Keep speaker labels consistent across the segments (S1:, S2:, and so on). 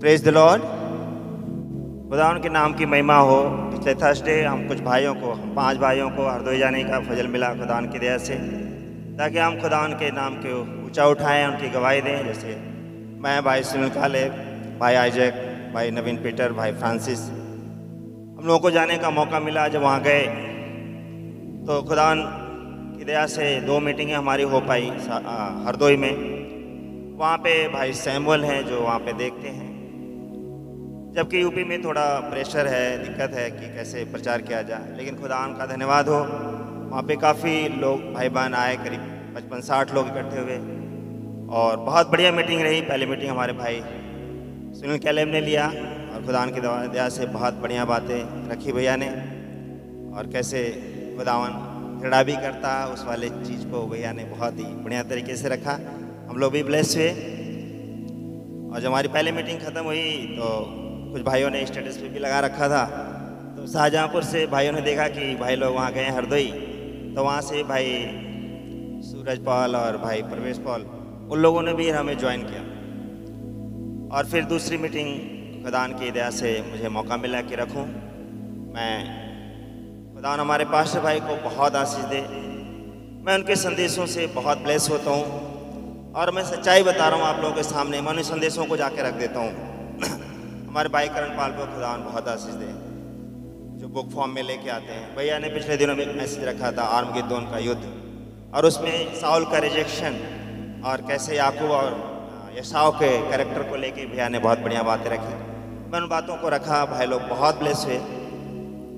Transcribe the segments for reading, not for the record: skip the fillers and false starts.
S1: Praise the Lord. खुदा उनके नाम की महिमा हो। पिछले थर्सडे हम कुछ भाइयों को, हम 5 भाइयों को हरदोई जाने का फजल मिला खुदा की दया से, ताकि हम खुदा के नाम के ऊंचा उठाएं, उनकी गवाही दें। जैसे मैं, भाई सुनील काले, भाई आइजैक, भाई नवीन पीटर, भाई फ्रांसिस, हम लोगों को जाने का मौका मिला। जब वहाँ गए तो खुदा की दया से 2 मीटिंगें हमारी हो पाई हरदोई में। वहाँ पे भाई सैमुअल हैं जो वहाँ पे देखते हैं, जबकि यूपी में थोड़ा प्रेशर है, दिक्कत है कि कैसे प्रचार किया जाए। लेकिन खुदा का धन्यवाद हो, वहाँ पे काफ़ी लोग भाई बहन आए, करीब 55-60 लोग इकट्ठे हुए और बहुत बढ़िया मीटिंग रही। पहली मीटिंग हमारे भाई सुनील कैलेब ने लिया और खुदा की दया से बहुत बढ़िया बातें रखी भैया ने, और कैसे खुदावन खड़ा भी करता उस वाले चीज़ को भैया ने बहुत ही बढ़िया तरीके से रखा। हम लोग भी ब्लेस हुए। और जब हमारी पहली मीटिंग ख़त्म हुई तो कुछ भाइयों ने स्टेटस पे भी लगा रखा था, तो शाहजहाँपुर से भाइयों ने देखा कि भाई लोग वहाँ गए हरदोई, तो वहाँ से भाई सूरज पॉल और भाई प्रवेश पॉल, उन लोगों ने भी हमें ज्वाइन किया। और फिर दूसरी मीटिंग खुदा की दया से मुझे मौका मिला कि रखूं। मैं खुदा हमारे पास्टर भाई को बहुत आशीष दे, मैं उनके संदेशों से बहुत ब्लेस होता हूँ और मैं सच्चाई बता रहा हूँ आप लोगों के सामने। मैं उन संदेशों को जाके रख देता हूँ। हमारे भाई करण पाल को खुदा बहुत आशीष दे, जो बुक फॉर्म में लेके आते हैं। भैया ने पिछले दिनों में एक मैसेज रखा था, आर्मगेदोन का युद्ध, और उसमें साउल का रिजेक्शन और कैसे याकूब और यशाव के कैरेक्टर को लेके भैया ने बहुत बढ़िया बातें रखी। मैं उन बातों को रखा, भाई लोग बहुत ब्लेस हुए।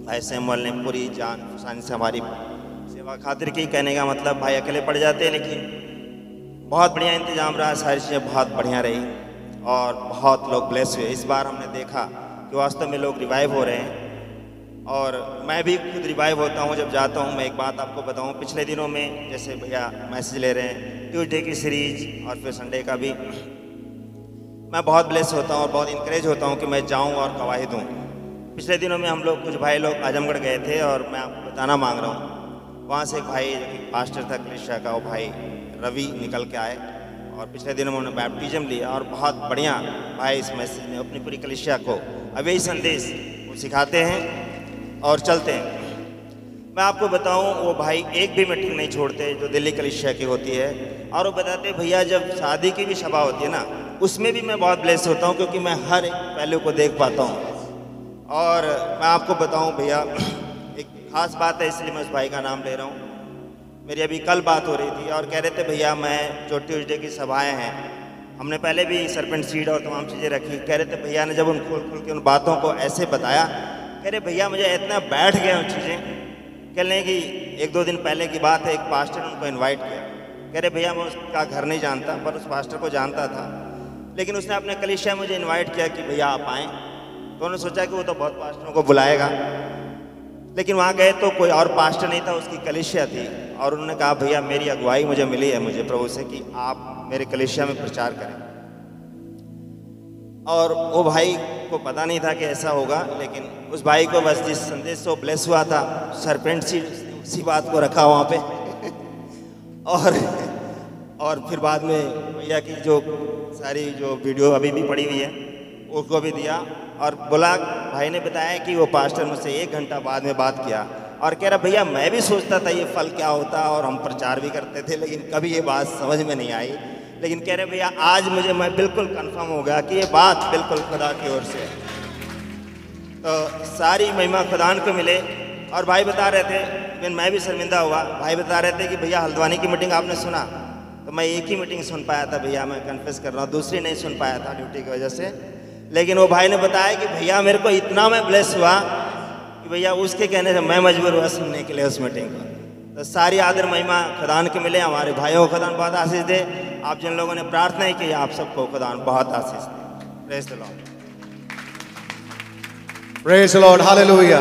S1: भाई सैमुअल ने पूरी जान फसानी से हमारी सेवा खातिर की। कहने का मतलब भाई अकेले पड़ जाते हैं, लेकिन बहुत बढ़िया इंतजाम रहा, सारी चीज़ें बहुत बढ़िया रही और बहुत लोग ब्लेस हुए। इस बार हमने देखा कि वास्तव में लोग रिवाइव हो रहे हैं, और मैं भी खुद रिवाइव होता हूँ जब जाता हूँ। मैं एक बात आपको बताऊँ, पिछले दिनों में जैसे भैया मैसेज ले रहे हैं, ट्यूसडे की सीरीज और फिर संडे का भी, मैं बहुत ब्लेस होता हूँ और बहुत इंकरेज होता हूँ कि मैं जाऊँ और गवाही दूँ। पिछले दिनों में हम लोग कुछ भाई लोग आजमगढ़ गए थे, और मैं आपको बताना मांग रहा हूँ, वहाँ से एक भाई जो कि पास्टर था कलिसिया का, वो भाई रवि निकल के आए और पिछले दिनों में उन्होंने बैप्टिज्म लिया, और बहुत बढ़िया भाई इस मैसेज में अपनी पूरी कलिसिया को अब यही संदेश वो सिखाते हैं और चलते हैं। मैं आपको बताऊं, वो भाई एक भी मीटिंग नहीं छोड़ते जो दिल्ली कलिसिया की होती है, और वो बताते भैया जब शादी की भी सभा होती है ना, उसमें भी मैं बहुत ब्लेस होता हूं, क्योंकि मैं हर एक पहलू को देख पाता हूं। और मैं आपको बताऊं भैया, एक खास बात है इसलिए मैं उस भाई का नाम ले रहा हूँ। मेरी अभी कल बात हो रही थी और कह रहे थे भैया मैं जो ट्यूसडे की सभाएँ हैं, हमने पहले भी सरपेंट सीड और तमाम चीज़ें रखी। कह रहे थे भैया ने जब उन खोल के उन बातों को ऐसे बताया, कह रहे भैया मुझे इतना बैठ गया उन चीज़ें। कह रहे कि 1-2 दिन पहले की बात है, एक पास्टर ने उनको इनवाइट किया। कह रहे भैया मैं उसका घर नहीं जानता, पर उस पास्टर को जानता था, लेकिन उसने अपने कलीसिया मुझे इनवाइट किया कि भैया आप आएँ। तो उन्होंने सोचा कि वो तो बहुत पास्टरों को बुलाएगा, लेकिन वहाँ गए तो कोई और पास्टर नहीं था, उसकी कलीसिया थी। और उन्होंने कहा भैया मेरी अगुवाई मुझे मिली है मुझे प्रभु से कि आप मेरे कलीसिया में प्रचार करें। और वो भाई को पता नहीं था कि ऐसा होगा, लेकिन उस भाई को बस जिस संदेश से ब्लेस हुआ था, सरपेंट सी उसी बात को रखा वहाँ पे और फिर बाद में भैया की जो सारी जो वीडियो अभी भी पड़ी हुई है उसको भी दिया, और बोला, भाई ने बताया कि वो पास्टर मुझसे 1 घंटा बाद में बात किया और कह रहा भैया मैं भी सोचता था ये फल क्या होता, और हम प्रचार भी करते थे, लेकिन कभी ये बात समझ में नहीं आई। लेकिन कह रहे भैया आज मैं बिल्कुल कंफर्म हो गया कि ये बात बिल्कुल खुदा की ओर से है। तो सारी महिमा खुदा को मिले। और भाई बता रहे थे, लेकिन मैं भी शर्मिंदा हुआ, भाई बता रहे थे कि भैया हल्द्वानी की मीटिंग आपने सुना? तो मैं एक ही मीटिंग सुन पाया था भैया, मैं कन्फेस कर रहा हूँ, दूसरी नहीं सुन पाया था ड्यूटी की वजह से। लेकिन वो भाई ने बताया कि भैया मेरे को इतना मैं ब्लेस हुआ कि भैया उसके कहने से मैं मजबूर हुआ सुनने के लिए उस मीटिंग को। तो सारी आदर महिमा खुदान के मिले। हमारे भाइयों को खुदान बहुत आशीष दे। आप जिन लोगों ने प्रार्थना की, आप सबको खुदान बहुत आशीष दे। Praise the Lord,
S2: praise the Lord, hallelujah.